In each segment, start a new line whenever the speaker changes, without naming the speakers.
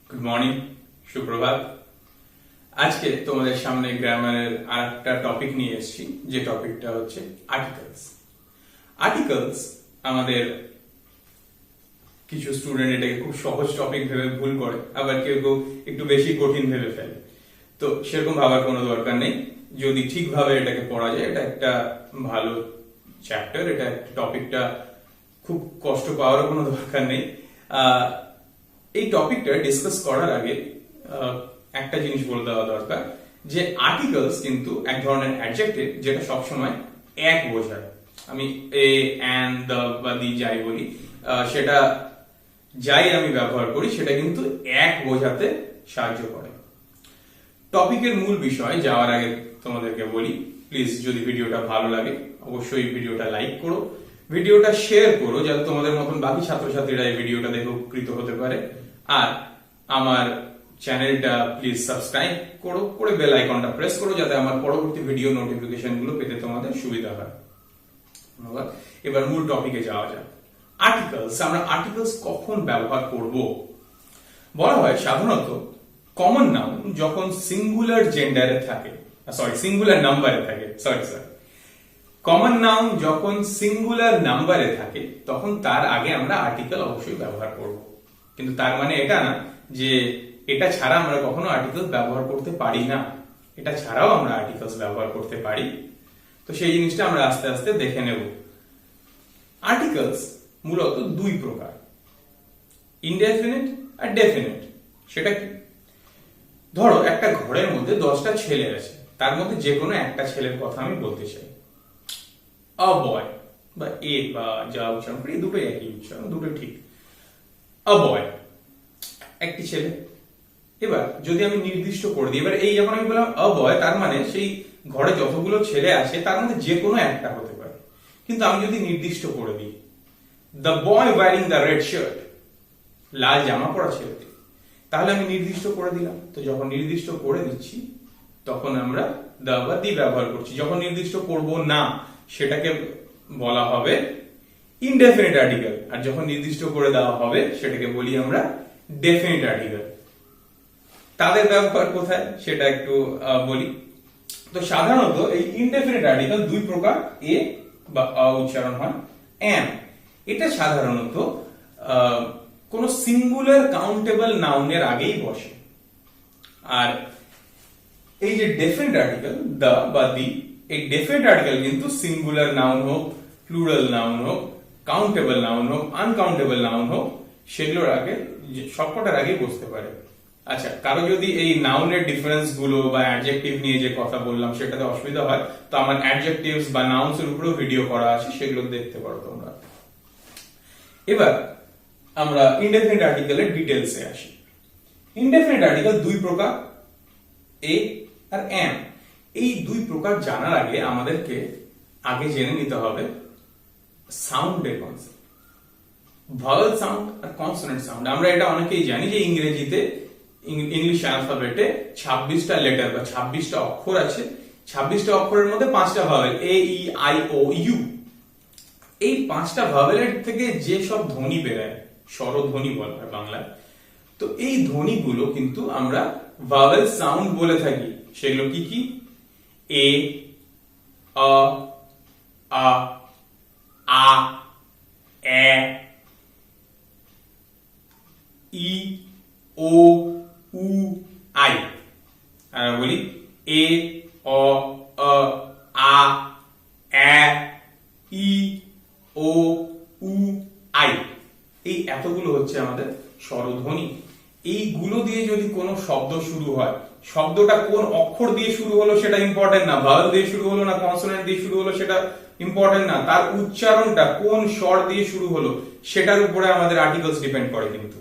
Good morning, সুপ্রভাত। আজকে তোমাদের সামনে গ্রামারের আরেকটা টপিক নিয়ে এসেছি, যে টপিকটা হচ্ছে আর্টিকেলস। আর্টিকেলস আমাদের কিছু স্টুডেন্ট এটাকে খুব সহজ টপিক ভেবে ভুল করে, আবার কেউ কেউ একটু বেশি কঠিন ভেবে ফেলে। তো সেরকম ভাবার কোনো দরকার নেই। যদি ঠিকভাবে এটাকে পড়া যায়, এটা একটা ভালো চ্যাপ্টার, এটা টপিকটা খুব কষ্ট পাওয়ারও কোনো দরকার নেই। এই টপিকটা ডিসকাস করার আগে একটা জিনিস বলে দেওয়া দরকার, যে আর্টিকেলস কিন্তু এক ধরনের অ্যাডজেক্টিভ যেটা সবসময় এক বোঝায়। আমি এ, অ্যান, দ্য বা দি যাই বলি, সেটা যাই আমি ব্যবহার করি সেটা কিন্তু এক বোঝাতে সাহায্য করে। টপিকের মূল বিষয় যাওয়ার আগে তোমাদেরকে বলি, প্লিজ যদি ভিডিওটা ভালো লাগে অবশ্যই ভিডিওটা লাইক করো, ভিডিওটা শেয়ার করো, যাতে তোমাদের মতন বাকি ছাত্রছাত্রীরা এই ভিডিওটা দেখে উপকৃত হতে পারে। আর আমার চ্যানেলটা প্লিজ সাবস্ক্রাইব করো, করে বেল আইকনটা প্রেস করো, যাতে আমার পরবর্তী ভিডিও নোটিফিকেশন গুলো পেতে তোমাদের সুবিধা হয়। ধন্যবাদ। এবার মূল টপিকে যাওয়া যাক। আর্টিকেলস, আমরা আর্টিকেলস কখন ব্যবহার করব? বলা হয় সাধারণত কমন নাউন যখন সিঙ্গুলার জেন্ডারে থাকে, সিঙ্গুলার নাম্বারে থাকে, কমন নাউন যখন সিঙ্গুলার নাম্বারে থাকে তখন তার আগে আমরা আর্টিকেল অবশ্যই ব্যবহার করব। কিন্তু তার মানে এটা না যে এটা ছাড়া আমরা কখনো আর্টিকেল ব্যবহার করতে পারি না, এটা ছাড়াও আমরা আর্টিকেলস ব্যবহার করতে পারি। তো সেই জিনিসটা আমরা আস্তে আস্তে দেখে নেব। আর্টিকেলস মূলত দুই প্রকার, ইনডেফিনিট আর ডেফিনিট। সেটা কি? ধরো একটা ঘরের মধ্যে 10টা ছেলে আছে, তার মধ্যে যে কোনো একটা ছেলের কথা আমি বলতে চাই। আ বয় বা এ বা যা উচ্চারণ করি, দুটোই একই উচ্চারণ, দুটো ঠিক। আ বয় একটি ছেলে। এবার যদি আমি নির্দিষ্ট করে দিই, এবার এই যখন আমি বললাম আ বয়, তার মানে সেই ঘরে যতগুলো ছেলে আছে তার মধ্যে যে কোনো একটা হতে পারে। কিন্তু আমি যদি নির্দিষ্ট করে দিই the boy wearing the red shirt, লাল জামা পরা ছেলেটি, তাহলে আমি নির্দিষ্ট করে দিলাম। তো যখন নির্দিষ্ট করে দিচ্ছি তখন আমরা দ্য বা দি ব্যবহার করছি। যখন নির্দিষ্ট করব না সেটাকে বলা হবে ইনডেফিনিট আর্টিকেল, আর যখন নির্দিষ্ট করে দেওয়া হবে সেটাকে বলি আমরা ডেফিনিট আর্টিকেল। তাদের ব্যবহার কোথায় সেটা একটু বলি। তো সাধারণত এই ইনডেফিনিট আর্টিকেল দুই প্রকার, এ বা উচ্চারণ হয়, এন। এটা সাধারণত কোন সিঙ্গুলার কাউন্টেবল নাউনের আগেই বসে। আর এই যে ডেফিনিট আর্টিকেল দ্য বা দি, এই ডেফিনিট আর্টিকেল কিন্তু সিঙ্গুলার নাউন হোক, প্লুরাল নাউন হোক, কাউন্টেবল নাউন হোক, আনকাউন্টেবল নাউন হোক, সেগুলোর আগে সবকটার আগেই বসতে পারে। আচ্ছা, কারো যদি এই নাউনের ডিফারেন্স গুলো বা অ্যাডজেক্টিভ নিয়ে যে কথা বললাম সেটাতে অসুবিধা হয়, তো আমার অ্যাডজেক্টিভস বা নাউন্স এর উপরেও ভিডিও করা আছে, সেগুলো দেখতে পারো তোমরা। এবার আমরা ইনডেফিনিট আর্টিকেলের ডিটেলসে আসি। ইনডেফিনিট আর্টিকেল দুই প্রকার, এ আর এন। এই দুই প্রকার জানার আগে আমাদেরকে আগে জেনে নিতে হবে সাউন্ডের কনসেপ্ট, ভাওয়েল সাউন্ড আর কনসোনেন্ট সাউন্ড। আমরা এটা অনেকেই জানি যে ইংরেজিতে, ইংলিশ অ্যালফাবেটে 26টা লেটার বা 26টা অক্ষর আছে। 26টা অক্ষরের মধ্যে 5টা vowel, A, E, I, O, U. এই 5টা ভাওয়েলের থেকে যে সব ধ্বনি বেরোয়, স্বরধ্বনি বলা হয় বাংলায়। তো এই ধ্বনিগুলো কিন্তু আমরা ভাওয়েল সাউন্ড বলে থাকি। সেগুলো কি কি? এ, আ, আ, আ, এ, ই, ও, উ, আই। আর বলি এ, অ, আ, এ, ই, ও, উ, আই। এই এতগুলো হচ্ছে আমাদের স্বরধ্বনি। এইগুলো দিয়ে যদি কোনো শব্দ শুরু হয়, শব্দটা কোন অক্ষর দিয়ে শুরু হলো সেটা ইম্পর্টেন্ট না, ভাওয়েল দিয়ে শুরু হলো না কনসোনেন্ট দিয়ে শুরু হলো সেটা ইম্পর্টেন্ট না, তার উচ্চারণটা কোন স্বর দিয়ে শুরু হলো সেটার উপরে আমাদের আর্টিকেলস ডিপেন্ড করে কিন্তু।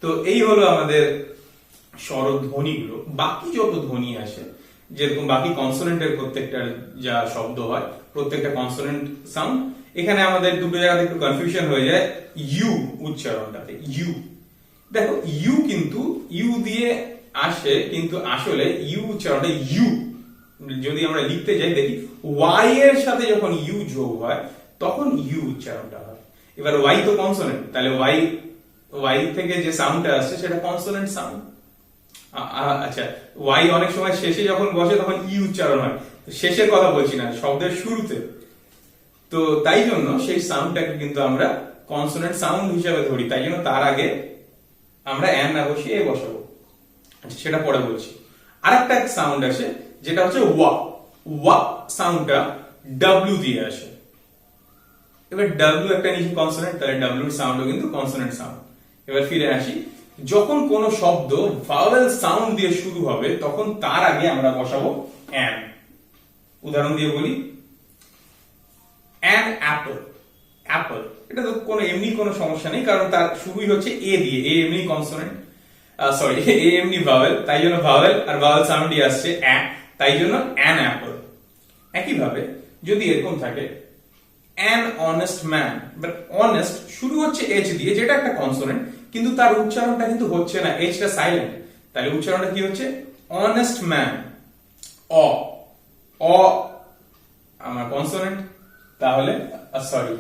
তো এই হলো আমাদের স্বরধ্বনিগুলো। বাকি যত ধ্বনি আসে, যেরকম বাকি কনসোনেন্টের প্রত্যেকটা যা শব্দ হয়, প্রত্যেকটা কনসোনেন্ট সাউন্ড, এখানে আমাদের দুটো জায়গাতে একটু কনফিউশন হয়ে যায় ইউ উচ্চারণটাতে। ইউ, দেখো ইউ কিন্তু ইউ দিয়ে আসে, কিন্তু আসলে ইউ উচ্চারণটা ইউ যদি আমরা লিখতে যাই দেখি ওয়াই এর সাথে যখন ইউ যোগ হয় তখন ইউ উচ্চারণটা হয়। এবার ওয়াই তো কনসোনেন্ট, তাহলে ওয়াই ওয়াই থেকে যে সাউন্ডটা আসছে সেটা কনসোনেন্ট সাউন্ড। আচ্ছা, ওয়াই অনেক সময় শেষে যখন বসে তখন ই উচ্চারণ হয়, শেষের কথা বলছি না, শব্দের শুরুতে। তো তাই জন্য সেই সাউন্ডটাকে কিন্তু আমরা কনসোনেন্ট সাউন্ড হিসাবে ধরি, তাই জন্য তার আগে আমরা এন না বসিয়ে এ বসাবো। আচ্ছা, সেটা পরে বলছি। আরেকটা সাউন্ড আছে যেটা হচ্ছে ওয়া। ওয়া সাউন্ডটা ডাব্লিউ দিয়ে আসে। এবার ডাব্লিউ একটা নিচে কনসোনেন্ট, তাহলে ডাব্লিউর সাউন্ডও কিন্তু কনসোনেন্ট সাউন্ড। এবার ফিরে আসি, যখন কোন শব্দ ভাওয়েল সাউন্ড দিয়ে শুরু হবে তখন তার আগে আমরা বসাবো অ্যান। উদাহরণ দিয়ে বলি, অ্যান অ্যাপল। অ্যাপল এটা তো কোনো এমনি কোনো সমস্যা নেই, কারণ তার শুরুই হচ্ছে এ দিয়ে, এ এমনি কনসোনেন্ট, সরি এ এমনি ভাওয়েল, তাই জন্য ভাওয়েল আর ভাওয়েল সাউন্ডই আসছে অ্যা, তাই জন্য অ্যান অ্যাপল। একইভাবে যদি এরকম থাকে an honest man, but honest শুরু হচ্ছে এইচ দিয়ে, যেটা একটা কনসোনেন্ট, কিন্তু তার উচ্চারণটা কিন্তু হচ্ছে না, এইচটা সাইলেন্ট, তাহলে উচ্চারণটা কি হচ্ছে অনেস্ট ম্যান। অ, অ আমার কনসোনেন্ট, তাহলে সরি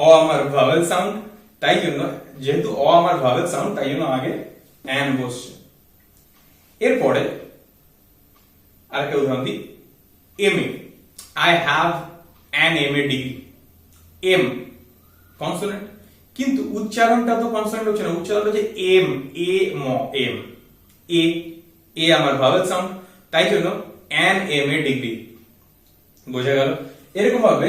অ আমার ভাওয়েল সাউন্ড, তাই জন্য যেহেতু অ আমার ভাওয়েল সাউন্ড তাই জন্য আগে অ্যান বসছে। এরপরে আরেকটা উদাহরণ দিই, M A. I have an M A degree. M consonant, কিন্তু উচ্চারণটা তো কনসোনেন্ট হচ্ছে না, উচ্চারণটা হচ্ছে এম, এ ম এম, এ, এ আমার ভাওয়েল সাউন্ড, তাই জন্য অ্যান এম এ ডিগ্রি। বোঝা গেল? এরকম ভাবে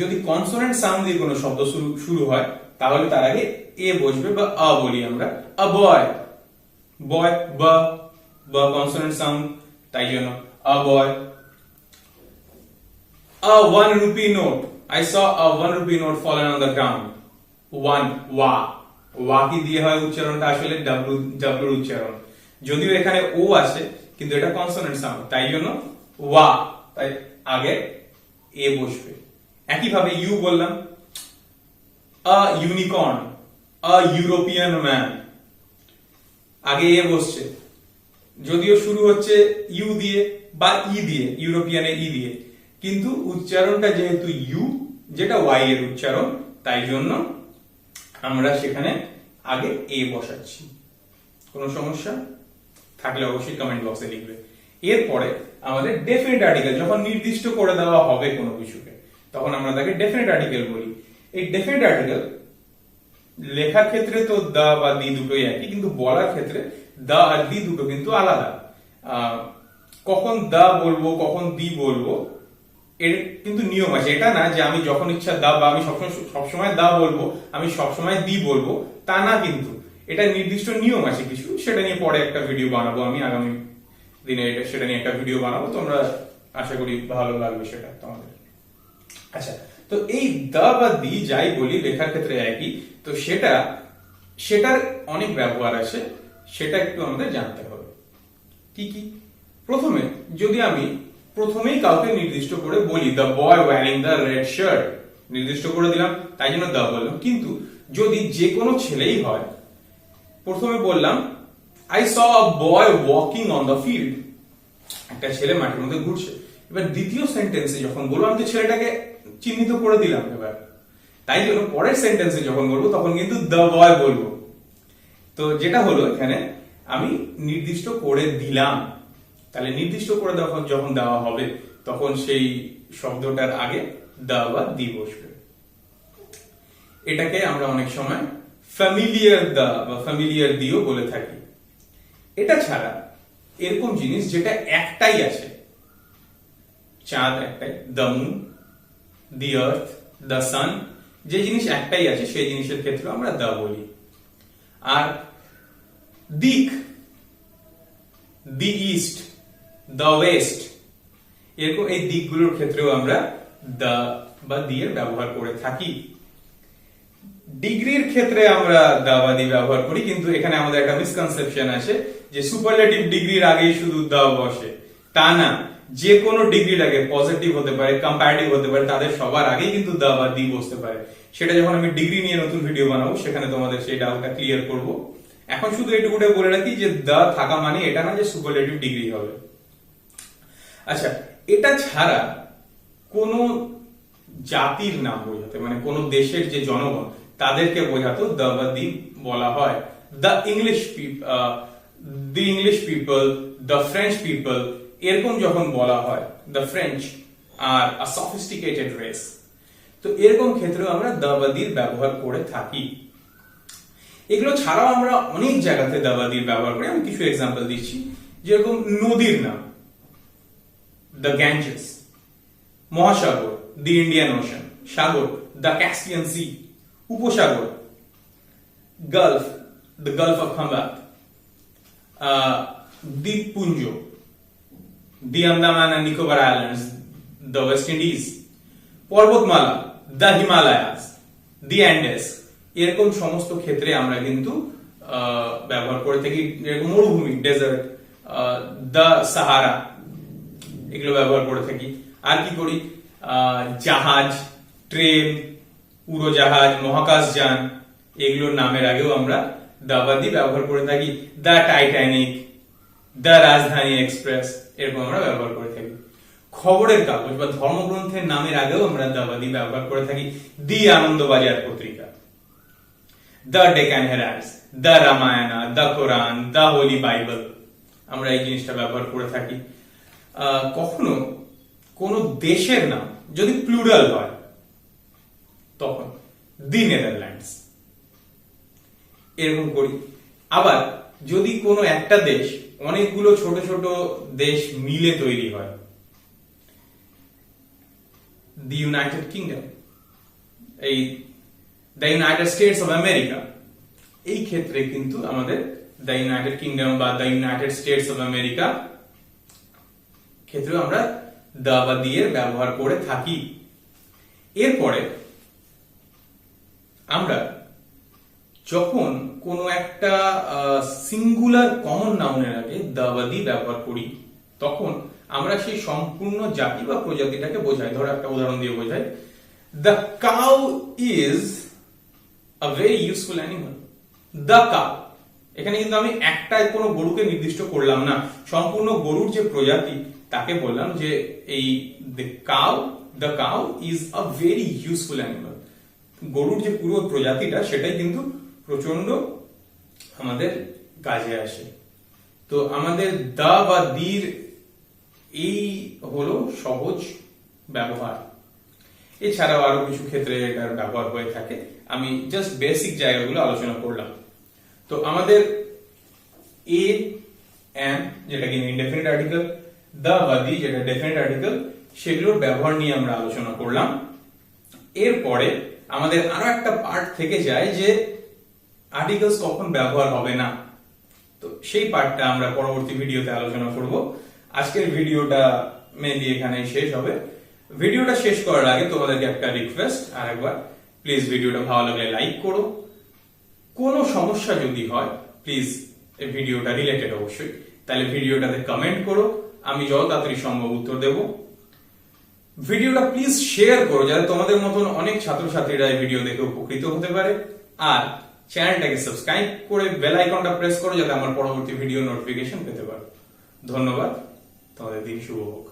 যদি কনসোনেন্ট সাউন্ড দিয়ে কোনো শব্দ শুরু হয় তাহলে তার আগে এ বসবে বা আ বলি আমরা। আ বয়, বয়, বা কনসোনেন্ট সাউন্ড, তাই জন্য আ বয়। A 1 rupee note. I saw a 1 rupee note fallen on the ground. 1 ওয়া, ওয়া কি দিয়ে হয় উচ্চারণটা আসলে ডাব্লিউ, ডাব্লিউর উচ্চারণ, যদিও এখানে ও আছে কিন্তু এটা কনসোনেন্ট সাউন্ড, তাই জন্য ওয়া, তাই আগে এ বসবে। একইভাবে ইউ বললাম, আ ইউনিকর্ন, আ ইউরোপিয়ান ম্যান, আগে এ বসছে, যদিও শুরু হচ্ছে ইউ দিয়ে বা ই দিয়ে, ইউরোপিয়ানে ই দিয়ে, কিন্তু উচ্চারণটা যেহেতু ইউ, যেটা ওয়াই এর উচ্চারণ, তাই জন্য আমরা সেখানে আগে এ বসাচ্ছি। কোনো সমস্যা থাকলে অবশ্যই কমেন্ট বক্সে লিখবে। এরপরে আমাদের ডেফিনিট আর্টিকেল, যখন নির্দিষ্ট করে দেওয়া হবে কোনো কিছুকে তখন আমরা তাকে ডেফিনিট আর্টিকেল বলি। এই ডেফিনিট আর্টিকেল লেখার ক্ষেত্রে তো দা বা দি দুটোই একই, কিন্তু বলার ক্ষেত্রে দা আর দি দুটো কিন্তু আলাদা। কখন দা বলবো কখন দি বলবো এর কিন্তু নিয়ম আছে, এটা না যে আমি যখন ইচ্ছা দা বা আমি সবসময় দা বলবো, আমি সবসময় দি বলবো, তা না, কিন্তু এটা নির্দিষ্ট নিয়ম আছে কিছু, সেটা নিয়ে পরে একটা ভিডিও বানাবো আমি, আগামী দিনে সেটা নিয়ে একটা ভিডিও বানাবো, তোমরা আশা করি ভালো লাগবে সেটা তোমাদের। আচ্ছা, তো এই দা বা দি যাই বলি লেখার ক্ষেত্রে একই, তো সেটার অনেক ব্যবহার আছে, সেটা একটু আমাদের জানতে হবে। কি কি? প্রথমে যদি আমি প্রথমেই কাউকে নির্দিষ্ট করে বলি the boy wearing the red shirt, নির্দিষ্ট করে দিলাম তাই জন্য দা বললাম, কিন্তু যদি যে কোনো ছেলেই হয়, প্রথমে বললাম I saw a boy walking on the field, একটা ছেলে মাঠের মধ্যে ঘুরছে। এবার দ্বিতীয় সেন্টেন্সে যখন বলবো আমি তো ছেলেটাকে চিহ্নিত করে দিলাম, এবার তাই জন্য পরের সেন্টেন্সে যখন বলবো তখন কিন্তু দ্য বয় বলবো। তো যেটা হলো এখানে আমি নির্দিষ্ট করে দিলাম, তাহলে নির্দিষ্ট করে যখন দেওয়া হবে তখন সেই শব্দটার আগে দা বা দি বসবে। এটাকে আমরা অনেক সময় ফ্যামিলিয়ার দা বা ফ্যামিলিয়ার দিও বলে থাকি। এটা ছাড়া এরকম জিনিস যেটা একটাই আছে, চাঁদ একটাই, the moon, the earth, the sun, যে জিনিস একটাই আছে সেই জিনিসের ক্ষেত্রে আমরা দা বলি। আর দিক, দি ইস্ট, দ্য ওয়েস্ট, এরকম এই দিকগুলোর ক্ষেত্রেও আমরা দা বা দি এর ব্যবহার করে থাকি। ডিগ্রির ক্ষেত্রে আমরা দা বা দি ব্যবহার করি, কিন্তু এখানে আমাদের একটা মিসকনসেপশন আছে যে সুপারলেটিভ ডিগ্রির আগেই শুধু দা বসে, তা না, যে কোনো ডিগ্রির আগে, পজিটিভ হতে পারে, কম্পারেটিভ হতে পারে, তাদের সবার আগেই কিন্তু দা বা দি বসতে পারে। সেটা যখন আমি ডিগ্রি নিয়ে নতুন ভিডিও বানাবো সেখানে তোমাদের সেই ডাউটটা ক্লিয়ার করব। এখন শুধু এটুকুটা বলে রাখি যে দা থাকা মানে এটা না যে সুপারলেটিভ ডিগ্রি হবে। আচ্ছা, এটা ছাড়া কোন জাতির নাম বোঝাতে, মানে কোন দেশের যে জনগণ তাদেরকে বোঝাতেও দা বা দি বলা হয় the English people, the French people, এরকম যখন বলা হয় the French are a sophisticated race, তো এরকম ক্ষেত্রেও আমরা দ্য বা দির ব্যবহার করে থাকি। এগুলো ছাড়াও আমরা অনেক জায়গাতে দ্য বা দির ব্যবহার করি। আমি কিছু এক্সাম্পল দিচ্ছি, যেরকম নদীর নাম দ্য গ্যাঞ্জেস, মহাসাগর দি ইন্ডিয়ান ওশান, সাগর দ্য ক্যাসপিয়ান সি, উপসাগর gulf the Gulf of Khambhat, দ্বীপপুঞ্জ the Andaman and Nicobar Islands the West Indies, পর্বতমালা দ্য হিমালয়াস, দি অ্যান্ডেস, এরকম সমস্ত ক্ষেত্রে আমরা কিন্তু ব্যবহার করে থাকি। যেরকম মরুভূমি ডেজার্ট, দ্য সাহারা, এগুলো ব্যবহার করে থাকি। আর কি করি, জাহাজ, ট্রেন, উড়োজাহাজ, মহাকাশযান, এগুলোর নামের আগেও আমরা দ্য বা দি ব্যবহার করে থাকি। দ্য টাইটানিক, দ্য রাজধানী এক্সপ্রেস, এরকম আমরা ব্যবহার করে থাকি। খবরের কাগজ বা ধর্মগ্রন্থের নামের আগেও আমরা দ্য বা দি ব্যবহার করে থাকি। The Anandabazar Patrika, the Deccan Heralds, the Ramayana, the Quran, the holy Bible, আমরা এই জিনিসটা ব্যবহার করে থাকি। কখনো কোন দেশের নাম যদি প্লুরাল হয় তখন দি নেদারল্যান্ডস, এরকম করি। আবার যদি কোনো একটা দেশ অনেকগুলো ছোট ছোট দেশ মিলে তৈরি হয়, দি ইউনাইটেড কিংডম, এই the United states of America, এই ক্ষেত্রে কিন্তু আমাদের দ্য ইউনাইটেড কিংডম বা the United states of America ক্ষেত্রে আমরা দ্য বা দি এর ব্যবহার করে থাকি। এরপরে আমরা যখন কোনো একটা সিঙ্গুলার কমন নাউনের আগে দ্য বা দি ব্যবহার করি, তখন আমরা সেই সম্পূর্ণ জাতি বা প্রজাতিটাকে বোঝাই। ধরো একটা উদাহরণ দিয়ে বোঝাই, the cow is a very useful animal. The cow, এখানে কিন্তু আমি একটা কোনো গরুকে নির্দিষ্ট করলাম না, সম্পূর্ণ গরুর যে প্রজাতি তাকে বললাম যে এই the cow is a very useful animal. গরুর যে পুরো প্রজাতিটা সেটাই কিন্তু প্রচন্ড আমাদের কাজে আসে। তো আমাদের দা বা দির এই হলো সহজ ব্যবহার। এছাড়াও আরো কিছু ক্ষেত্রে এটার ব্যবহার হয়ে থাকে, আমি জাস্ট বেসিক জায়গাগুলো আলোচনা করলাম। তো আমাদের এ এম যেটা কি ইনডেফিনিট আর্টিকেল, দা বা দি যেটা ডেফিনিট আর্টিকেল, সেগুলোর ব্যবহার নিয়ে আমরা আলোচনা করলাম। এরপরে আমাদের আরো একটা পার্ট থেকে যায় যে আর্টিকেলস কখন ব্যবহার হবে না, তো সেই পার্টটা আমরা পরবর্তী ভিডিওতে আলোচনা করব। আজকের ভিডিওটা মেনলি এখানে শেষ হবে। ভিডিওটা শেষ করার আগে তোমাদেরকে একটা রিকোয়েস্ট, আর একবার প্লিজ ভিডিওটা ভালো লাগলে লাইক করো। কোনো সমস্যা যদি হয় প্লিজ এই ভিডিওটা রিলেটেড অবশ্যই, তাহলে ভিডিওটাতে কমেন্ট করো, আমি যত তাড়াতাড়ি সম্ভব উত্তর দেব। ভিডিওটা প্লিজ শেয়ার করো যাতে তোমাদের মতন অনেক ছাত্রছাত্রীরা এই ভিডিও দেখে উপকৃত হতে পারে। আর চ্যানেলটাকে সাবস্ক্রাইব করে বেল আইকনটা প্রেস করো যাতে আমার পরবর্তী ভিডিও নোটিফিকেশন পেতে পারো। ধন্যবাদ, তোমাদের দিন শুভ হোক।